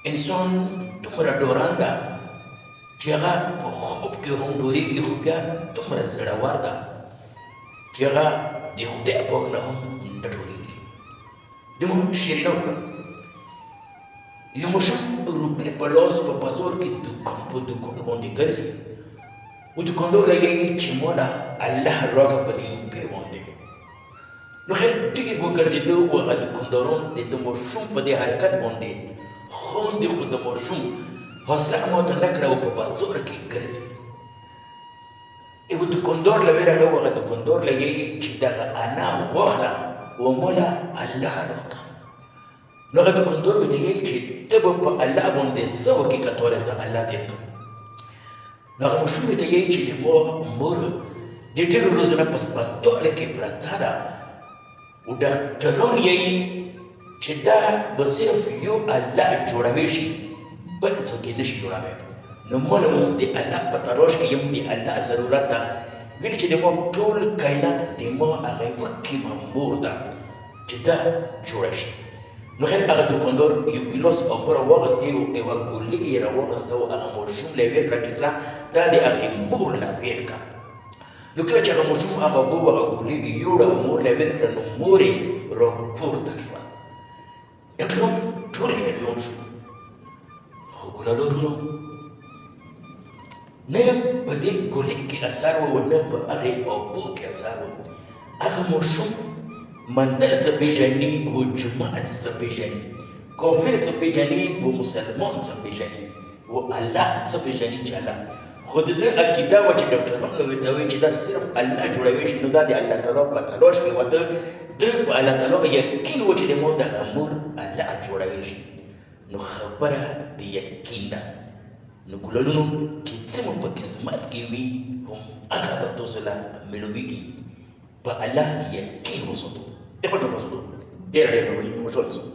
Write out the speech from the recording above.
انسان دومره دوران ده چې هغه په خوب کې هم ډورېږي، خو بیا دومره زړور ده چې هغه د خدای په غږ نه هم نه ډورېږي. زموږ شیرینه وکړه، یو ماشوم روپۍ په لاس په بازار کې دوکان په دوکان باندې ګرځي، و دوکاندار له یې چې ماله الله راکړه په دې روپۍ باندې. نو خیر ډېر وګرځېده و هغه دوکانداران د ماشوم په دې حرکت باندې خاندي، خو د ماشوم حوصله ماته نه کړه او په بازار کې ګرځي. یو دوکاندار له ویره هغه هغه دوکاندار له یې چې دغه انا واخله و ماله الله راکړه. نو هغه دوکاندار ورته یې چې ته به په الله باندې څه وکړې که تا له زه الله ډېر کړم. نو هغه ماشوم ورته یې چې د مور د ډېرو ورځو نه په هسپتال کې پرته ده او ډاکټران یې چې دا به صرف یو الله جوړوي شي، بل څوک یې نشي جوړوی. نو ماله اوس د الله په تلاش کې یم، د الله ضرورت ده. ویلي چې د ما ټول کائنات د ما هغه وکې مور ده چې دا جوړه شي. نو خیر هغه دوکاندار یو ګیلاس اوبه راواغستې و یوه ګولۍ یې راواغسته و هغه ماشوم له یې ویل کړه چې ځه دا د هغې مور له ویل کړه. نو کله چې هغه ماشوم هغه اوبه و هغه ګولۍ یوړه و مور له یې ویل کړه، نو مور یې راپورته شوه. اکرام ټول حیران شو، خو ګلالورو نه په دې ګولۍ کې اثر و نه په هغې اوبو کې اثر و. هغه ماشوم مندر څه پېژني و جماعت څه پېژني، کافر څه پېژني و مسلمان څه پېژني و الله څه پېژني چې الله. خو د ده عقیده وه چې ډاکټران به ورته وایي چې دا صرف الله جوړوی شي، نو دا د الله تعالی په تلاش کې وه. ده په الله تعالی یقین و چې د ما دغه مور الله جوړوی شي. نو خبره د یقین ده. نو ګلالونو چې څه مو په قسمت کې وي هم هغه به تاسو له ملویږي. په الله یقین وساتو، خپل ځان وساتو. ډېره ډېره خوشحاله شوم.